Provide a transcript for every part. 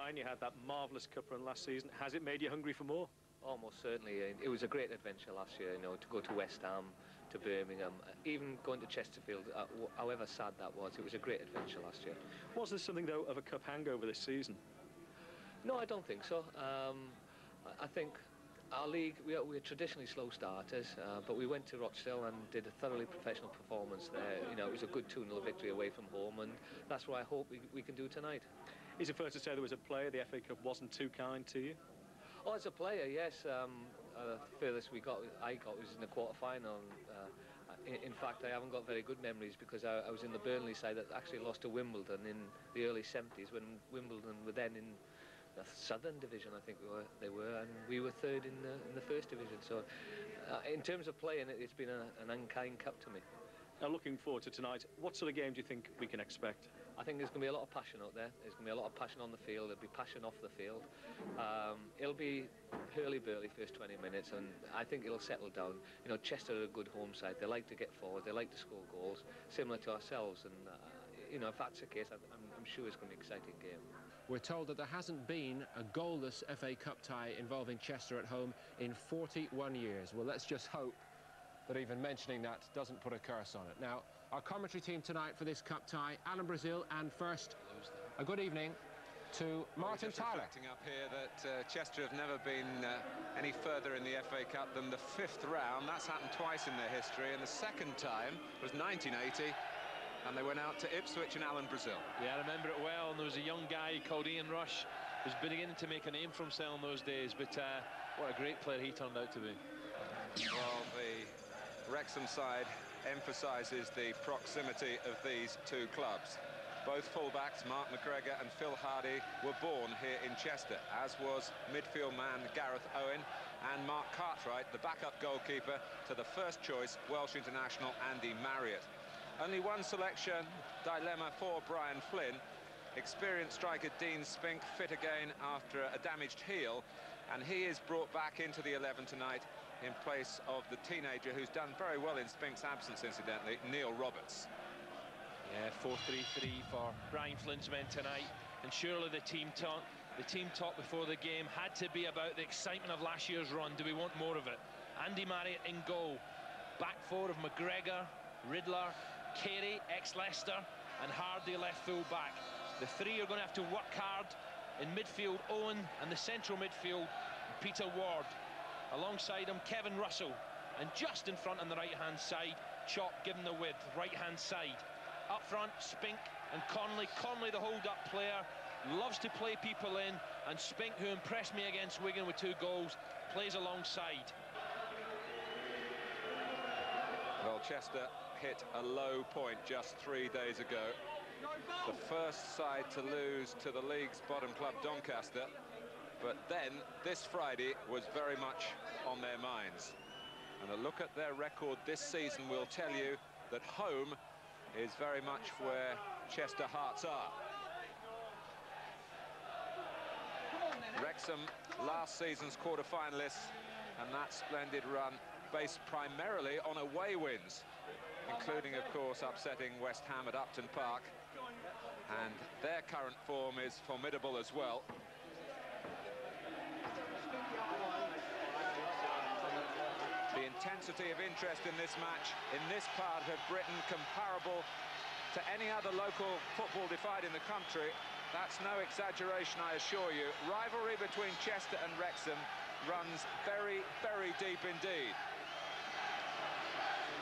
Brian, you had that marvellous cup run last season. Has it made you hungry for more? Almost certainly. It was a great adventure last year, you know, to go to West Ham, to Birmingham, even going to Chesterfield, however sad that was, it was a great adventure last year. Was there something, though, of a cup hangover this season? No, I don't think so. I think our league, we're traditionally slow starters, but we went to Rochdale and did a thoroughly professional performance there. You know, it was a good 2-0 victory away from home, and that's what I hope we can do tonight. Is it fair to say there was a player the FA Cup wasn't too kind to you? Oh, as a player, yes. Furthest I got was in the quarter-final. In fact, I haven't got very good memories because I was in the Burnley side that actually lost to Wimbledon in the early 70s when Wimbledon were then in the Southern Division, I think they were, and we were third in the First Division. So, in terms of playing, it's been an unkind cup to me. Now, looking forward to tonight, what sort of game do you think we can expect? I think there's going to be a lot of passion out there. There's going to be a lot of passion on the field. There'll be passion off the field. It'll be hurly-burly first 20 minutes, and I think it'll settle down. You know, Chester are a good home side. They like to get forward. They like to score goals, similar to ourselves. And, you know, if that's the case, I'm sure it's going to be an exciting game. We're told that there hasn't been a goalless FA Cup tie involving Chester at home in 41 years. Well, let's just hope that even mentioning that doesn't put a curse on it. Now, our commentary team tonight for this cup tie, Alan Brazil, and first, a good evening to Martin Tyler. Reflecting up here that Chester have never been any further in the FA Cup than the 5th round. That's happened twice in their history, and the second time was 1980, and they went out to Ipswich and Alan Brazil. Yeah, I remember it well, and there was a young guy called Ian Rush who was beginning to make a name for himself in those days, but what a great player he turned out to be. Well, the Wrexham side emphasises the proximity of these two clubs. Both fullbacks, Mark McGregor and Phil Hardy, were born here in Chester, as was midfield man Gareth Owen and Mark Cartwright, the backup goalkeeper to the first choice Welsh international Andy Marriott. Only one selection dilemma for Brian Flynn. Experienced striker Dean Spink fit again after a damaged heel, and he is brought back into the 11 tonight in place of the teenager who's done very well in Spink's absence, incidentally, Neil Roberts. Yeah, 4-3-3 for Brian Flynn's men tonight, and surely the team talk before the game had to be about the excitement of last year's run. Do we want more of it? Andy Marriott in goal, back four of McGregor, Riddler, Carey, ex-Leicester, and Hardy left full back. The three are going to have to work hard. In midfield, Owen, and the central midfield, Peter Ward. Alongside him, Kevin Russell, and just in front on the right-hand side, Chop given the width, right-hand side. Up front, Spink and Conley. Conley, the hold-up player, loves to play people in, and Spink, who impressed me against Wigan with 2 goals, plays alongside. Well, Chester hit a low point just 3 days ago. The first side to lose to the league's bottom club, Doncaster. But then, this Friday was very much on their minds. And a look at their record this season will tell you that home is very much where Chester hearts are. Wrexham, last season's quarter-finalists, and that splendid run based primarily on away wins, including, of course, upsetting West Ham at Upton Park. And their current form is formidable as well. The intensity of interest in this match in this part of Britain comparable to any other local football divide in the country. That's no exaggeration, I assure you. Rivalry between Chester and Wrexham runs very, very deep indeed.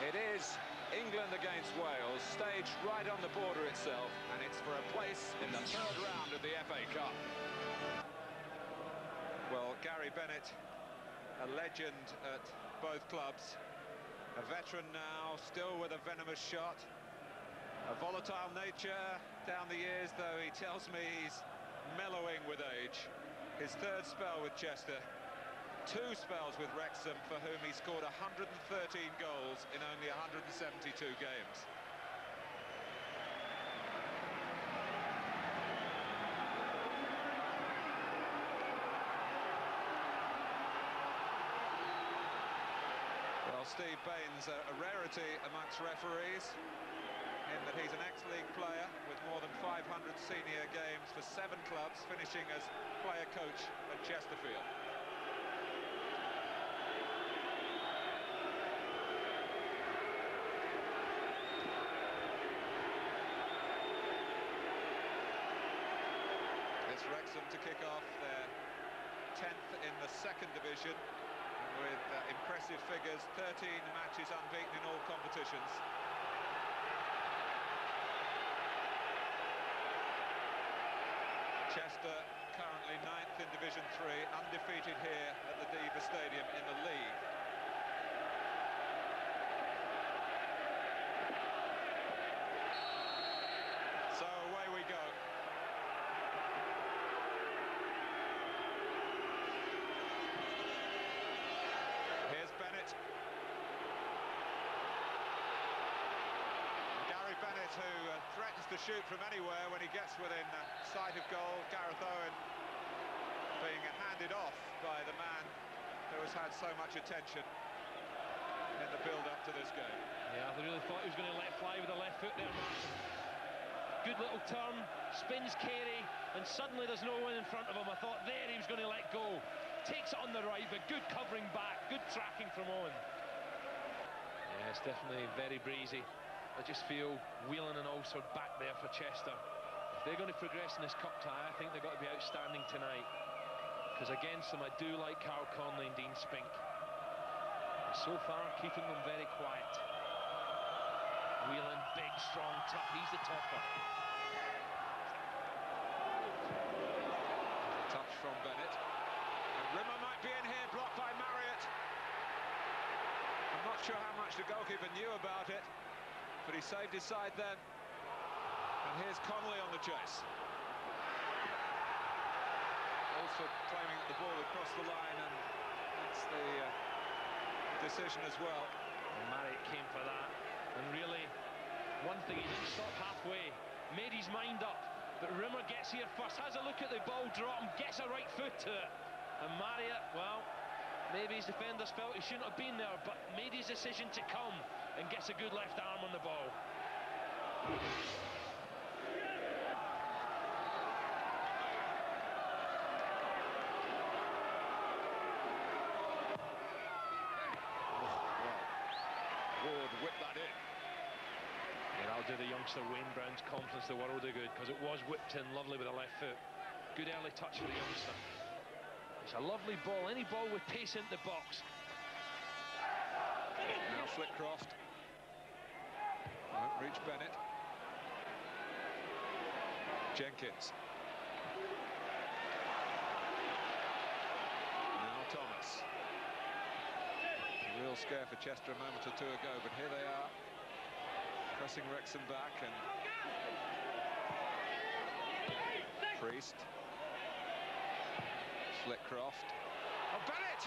It is England against Wales, staged right on the border itself, and it's for a place in the 3rd round of the FA Cup. Well, Gary Bennett, a legend at both clubs, a veteran now, still with a venomous shot, a volatile nature down the years, though he tells me he's mellowing with age. His 3rd spell with Chester, 2 spells with Wrexham, for whom he scored 113 goals in only 172 games. Well, Steve Bain's a rarity amongst referees, in that he's an ex-league player with more than 5 500 senior games for 7 clubs, finishing as player coach at Chesterfield. It's Wrexham to kick off their 10th in the 2nd division, with impressive figures, 13 matches unbeaten in all competitions. Chester currently 9th in Division 3, undefeated here at the Diva Stadium in the league. So away we go. Here's Bennett. Gary Bennett, who threatens to shoot from anywhere when he gets within sight of goal. Gareth Owen being handed off by the man who has had so much attention in the build-up to this game. Yeah, I really thought he was going to let fly with the left foot there, Martin. Good little turn, spins Carey, and suddenly there's no one in front of him. I thought there he was going to let go. Takes it on the right, but good covering back, good tracking from Owen. Yeah, it's definitely very breezy. I just feel Whelan and Ulster back there for Chester. If they're going to progress in this cup tie, I think they've got to be outstanding tonight. Because against them, I do like Karl Conley and Dean Spink. And so far, keeping them very quiet. Whelan, big, strong, tough. He's the topper. Touch from Bennett. And Rimmer might be in here, blocked by Marriott. I'm not sure how much the goalkeeper knew about it, but he saved his side then. And here's Connolly on the chase. Also claiming that the ball had crossed the line, and that's the decision as well. And Marriott came for that. And really, one thing, he didn't stop halfway, made his mind up, but Rimmer gets here first, has a look at the ball drop and gets a right foot to it. And Marriott, well, maybe his defenders felt he shouldn't have been there, but made his decision to come and gets a good left arm on the ball. Ward whipped that in. Yeah, that'll do the youngster Wayne Brown's confidence the world of good, because it was whipped in lovely with the left foot. Good early touch for the youngster. It's a lovely ball, any ball with pace into the box. Now Flitcroft. Won't reach Bennett. Jenkins. Now Thomas. A real scare for Chester a moment or two ago, but here they are, pressing Wrexham back, and Priest. Flitcroft. Oh, Bennett!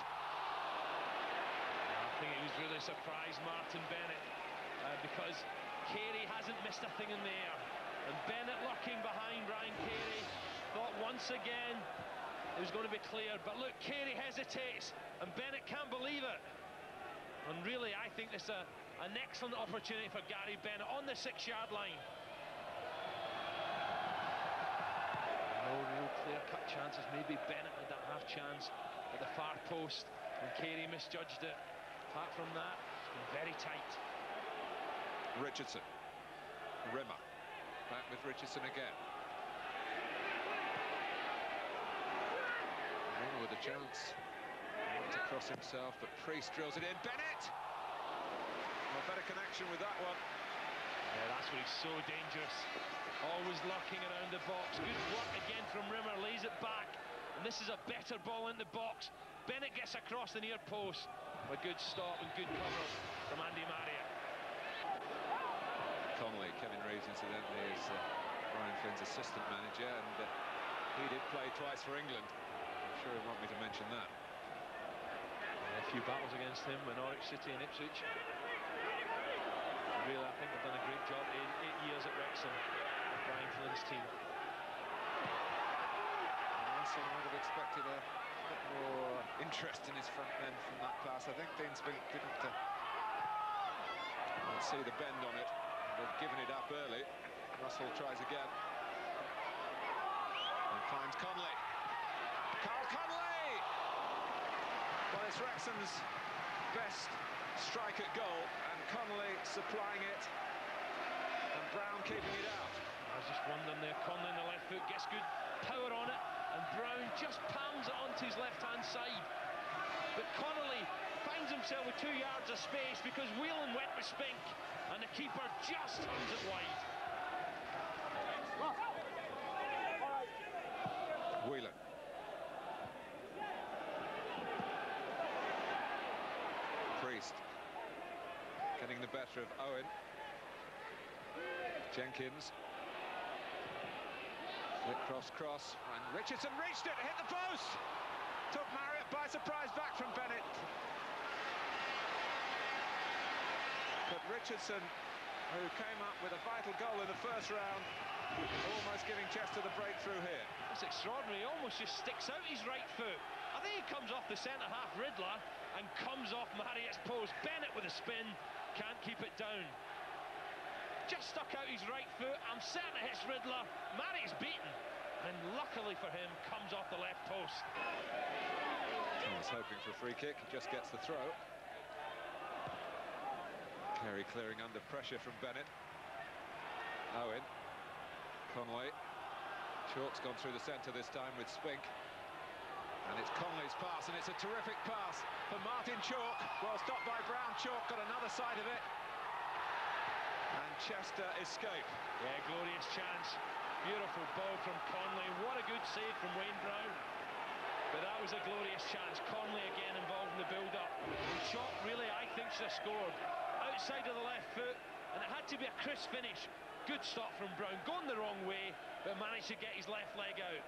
I think he was really surprised, Martin Bennett, because Carey hasn't missed a thing in the air. And Bennett lurking behind Ryan Carey, thought once again it was going to be clear. But look, Carey hesitates, and Bennett can't believe it. And really, I think this is an excellent opportunity for Gary Bennett on the 6-yard line. No real clear-cut chances. Maybe Bennett had that half chance at the far post, and Carey misjudged it. Apart from that, it's been very tight. Richardson. Rimmer. Back with Richardson again. Rimmer with a chance. To cross himself, but Priest drills it in. Bennett! Well, better connection with that one. Yeah, that's where he's so dangerous. Always lurking around the box. Good work again from Rimmer, lays it back. And this is a better ball in the box. Bennett gets across the near post. A good stop and good cover from Andy Marriott. Connolly, Kevin Reeves, incidentally, is Brian Flynn's assistant manager, and he did play twice for England. I'm sure he'll want me to mention that. A few battles against him with Norwich City and Ipswich. Really, I think they've done a great job in 8 years at Wrexham with Brian Flynn's team. Nelson would have expected a bit more interest in his front men from that pass. I think Dean Spink didn't see the bend on it. They've given it up early. Russell tries again. finds Conley. Karl Conley! Well, it's Wrexham's best strike at goal, and Conley supplying it, and Brown keeping it out. I was just wondering there, Conley on the left foot gets good power on it, and Brown just palms it onto his left-hand side. But Connolly finds himself with 2 yards of space because Whelan went with Spink, and the keeper just turns it wide. Whelan. Priest getting the better of Owen. Jenkins. Flick cross, and Richardson reached it, hit the post! Took Marriott by surprise back from Bennett. But Richardson, who came up with a vital goal in the first round, almost giving Chester the breakthrough here. It's extraordinary, he almost just sticks out his right foot. I think he comes off the centre-half Riddler and comes off Marriott's post. Bennett with a spin, can't keep it down. Just stuck out his right foot, I'm certain it hits Riddler. Marriott's beaten, and luckily for him, comes off the left post. He's hoping for a free kick, he just gets the throw. Carey clearing under pressure from Bennett. Owen. Conway. Chalk's gone through the centre this time with Spink. And it's Conley's pass, and it's a terrific pass for Martin Chalk. Well stopped by Brown. Chalk got another side of it. And Chester escape. Yeah, glorious chance. Beautiful ball from Conley. What a good save from Wayne Brown. But that was a glorious chance. Conley again involved in the build-up. And Chalk really, I think, should have scored. Outside of the left foot, and it had to be a crisp finish. Good stop from Brown, going the wrong way, but managed to get his left leg out.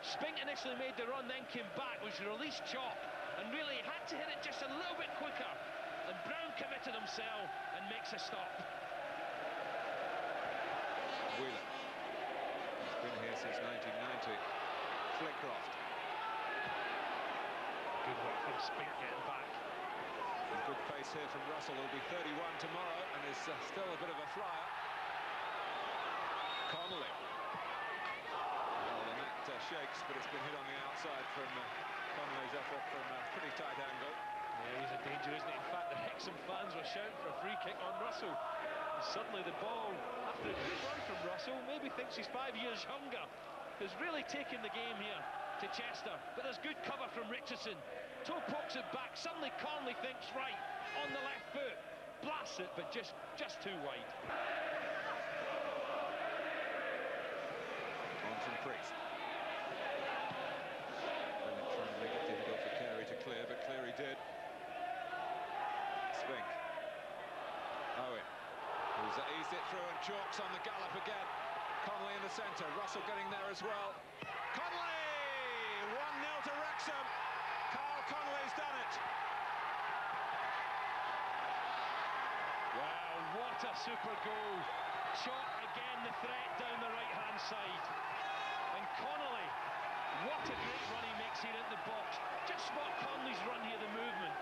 Spink initially made the run, then came back, which released Chalk, and really had to hit it just a little bit quicker. And Brown committed himself and makes a stop. Whelan. He's been here since 1990. Flickcroft. Good work from Spink getting back. And good pace here from Russell, who'll be 31 tomorrow and is still a bit of a flyer. Connolly. Well, the net shakes, but it's been hit on the outside from Connolly's effort from a pretty tight angle. Yeah, he's a danger, isn't he? In fact, the Wrexham fans were shouting for a free kick on Russell. And suddenly the ball, after a good run from Russell, maybe thinks he's 5 years younger. Has really taken the game here to Chester. But there's good cover from Richardson. Toe pokes it back. Suddenly Conley thinks, right, on the left foot. Blasts it, but just too wide. On from Priest. Bennett trying to make it difficult for Carey to clear, but Cleary did. Spink. Owen, who's eased it through, and Chalk's on the gallop again. Conley in the centre, Russell getting there as well. Conley! 1-0 to Wrexham. Karl Conley's done it. Wow, what a super goal. Chalk again the threat down the right-hand side. And Connolly, what a great run he makes here into the box. Just spot Conley's run here, the movement.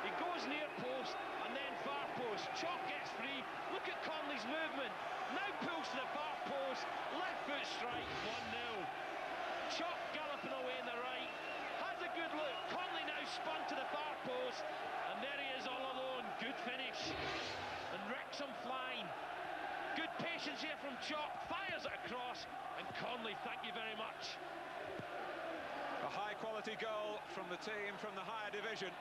He goes near post and then far post. Chalk gets free. Look at Conley's movement. Now pulls to the far post. Left foot strike, 1-0. Chalk galloping away in the right. Has a good look. Conley now spun to the far post. And there he is all alone. Good finish. And Wrexham flying. Good patience here from Chalk. Fires it across. And Conley, thank you very much. A high-quality goal from the team from the higher division.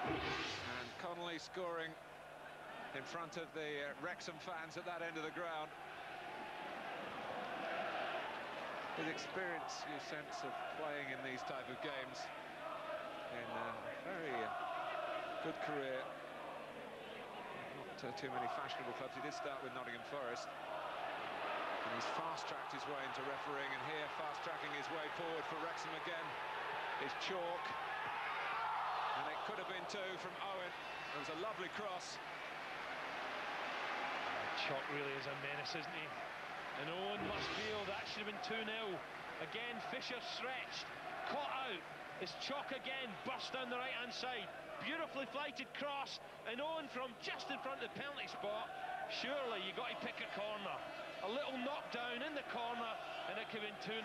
And Connolly scoring in front of the Wrexham fans at that end of the ground. His experience, you sense, of playing in these type of games in a very good career. Not too many fashionable clubs. He did start with Nottingham Forest. And he's fast-tracked his way into refereeing, and here fast-tracking his way forward for Wrexham again is Chalk. And it could have been two from Owen. It was a lovely cross. Chalk really is a menace, isn't he? And Owen must feel that should have been 2-0. Again, Fisher stretched, caught out. It's Chalk again, burst down the right-hand side. Beautifully flighted cross, and Owen from just in front of the penalty spot Surely you got to pick a corner. A little knockdown in the corner, and it could have been 2-0.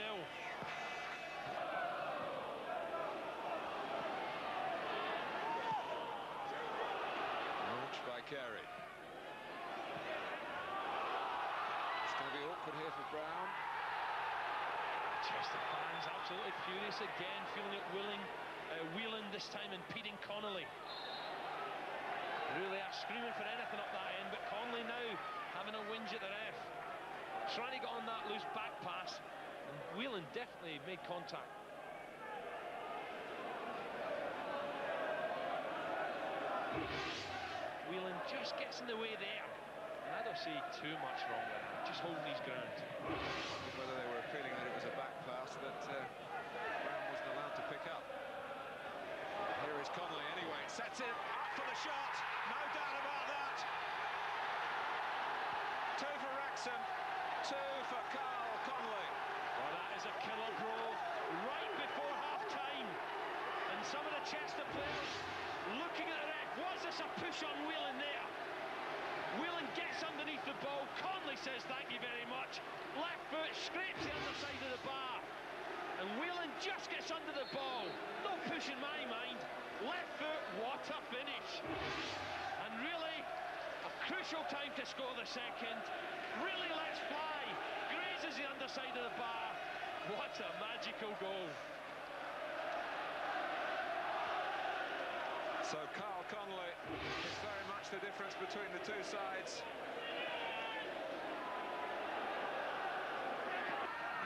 Launched by Carey. It's going to be awkward here for Brown. Chester fans absolutely furious again, feeling it Whelan this time impeding Connolly. Really are screaming for anything up that end, but Connolly now having a whinge at the ref. Trying to get on that loose back pass, and Whelan definitely made contact. Whelan just gets in the way there, and I don't see too much wrong with him, just holding his ground. Whether they were feeling that it was a back pass that Brown wasn't allowed to pick up. Here is Connolly anyway, sets it up for the shot, no doubt about that. 2 for Wrexham, 2 for Karl Connolly. Well, that is a killer brawl right before half-time, and some of the Chester players looking at the ref. Was this a push on Whelan there? Whelan gets underneath the ball. Connolly says thank you very much. Left foot scrapes the underside of the bar, and Whelan just gets under the ball. No push in my mind. Left foot, what a finish. And really, a crucial time to score the second. Really lets fly. Grazes the underside of the bar. What a magical goal. So Karl Connolly is very much the difference between the two sides.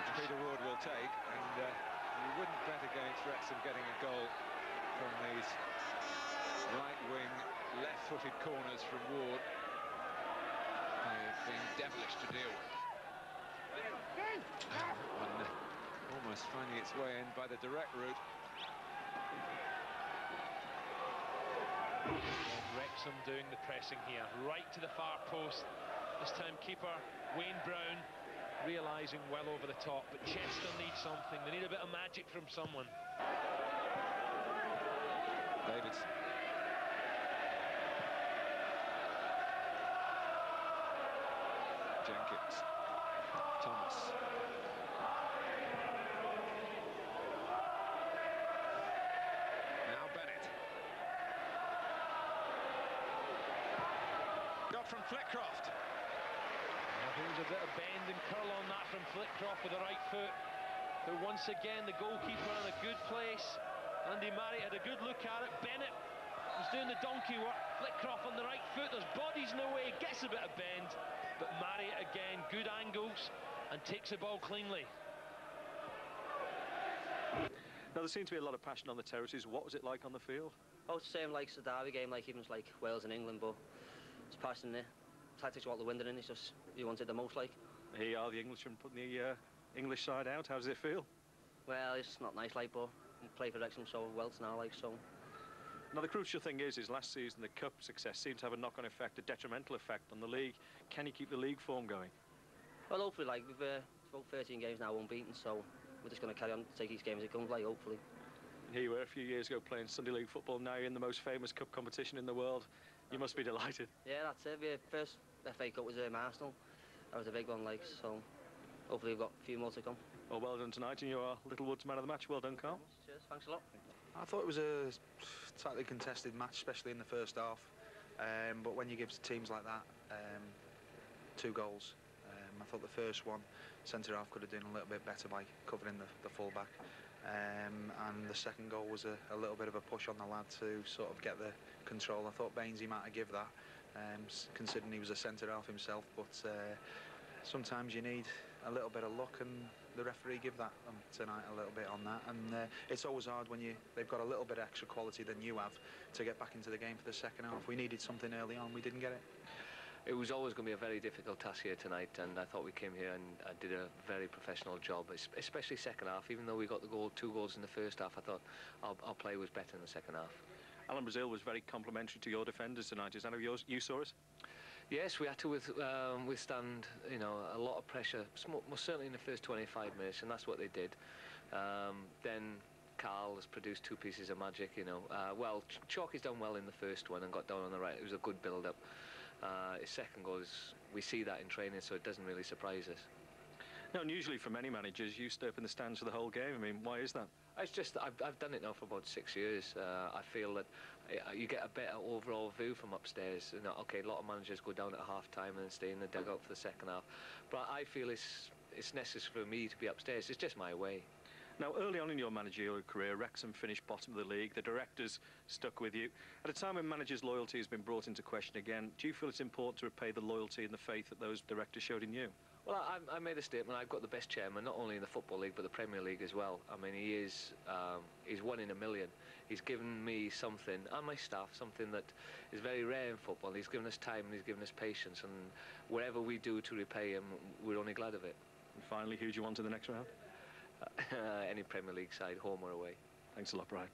Which Peter Ward will take, and you wouldn't bet against Wrexham getting a goal from these right-wing, left-footed corners from Ward. They have been devilish to deal with. One almost finding its way in by the direct route. Wrexham doing the pressing here, right to the far post. This time keeper Wayne Brown realising well over the top, but Chester needs something. They need a bit of magic from someone. Davidson. Jenkins. Thomas. Now Bennett. Got from Flitcroft. I think there's a bit of bend and curl on that from Flitcroft with the right foot. But once again, the goalkeeper in a good place. Andy Murray had a good look at it. Bennett was doing the donkey work. Flitcroft on the right foot. There's bodies in the way. Gets a bit of bend. But Murray again, good angles and takes the ball cleanly. Now, there seemed to be a lot of passion on the terraces. What was it like on the field? Oh, it's the same like the Derby game, like even like Wales and England, but it's passion there. Tactics what the wind in, it's just you want it the most, like. Here you are, the Englishmen putting the English side out. How does it feel? Well, it's not nice, like, but we play for Wrexham so well now, like, so. Now, the crucial thing is last season the cup success seemed to have a knock-on effect, a detrimental effect on the league. Can you keep the league form going? Well, hopefully, like, we've about 13 games now unbeaten, so we're just going to carry on, take each game as it comes, like, hopefully. Here you were a few years ago playing Sunday League football. Now you're in the most famous cup competition in the world. You must be delighted. Yeah, that's it. The first FA Cup was Arsenal. That was a big one, like, so hopefully we've got a few more to come. Well, well done tonight, and you're Littlewoods man of the match. Well done, Karl. Cheers, thanks a lot. I thought it was a tightly contested match, especially in the first half. But when you give teams like that 2 goals, I thought the first one, centre-half could have done a little bit better by covering the full-back. And the second goal was a little bit of a push on the lad to sort of get the control. I thought Bainesy might have given that, considering he was a centre-half himself. But sometimes you need a little bit of luck, and the referee give that tonight a little bit on that. And it's always hard when they've got a little bit extra quality than you have to get back into the game for the second half. We needed something early on, we didn't get it. It was always going to be a very difficult task here tonight, and I thought we came here and did a very professional job, especially second half. Even though we got the 2 goals in the first half, I thought our play was better in the second half. Alan Brazil was very complimentary to your defenders tonight. Is that how you saw it? Yes, we had to withstand, you know, a lot of pressure, most certainly in the first 25 minutes, and that's what they did. Then Karl has produced 2 pieces of magic, you know. Well, Chalky's done well in the first one and got down on the right. It was a good build-up. His second goal is, we see that in training, so it doesn't really surprise us. No, and usually for many managers, you stay up in the stands for the whole game. I mean, why is that? It's just that I've done it now for about 6 years. I feel that you get a better overall view from upstairs. You know, okay, a lot of managers go down at half-time and stay in the dugout for the second half. But I feel it's necessary for me to be upstairs. It's just my way. Now, early on in your managerial career, Wrexham finished bottom of the league. The directors stuck with you. At a time when managers' loyalty has been brought into question again, do you feel it's important to repay the loyalty and the faith that those directors showed in you? Well, I made a statement. I've got the best chairman, not only in the Football League, but the Premier League as well. I mean, he's 1 in a million. He's given me something, and my staff, something that is very rare in football. He's given us time and he's given us patience, and whatever we do to repay him, we're only glad of it. And finally, who do you want in the next round? Any Premier League side, home or away. Thanks a lot, Brian.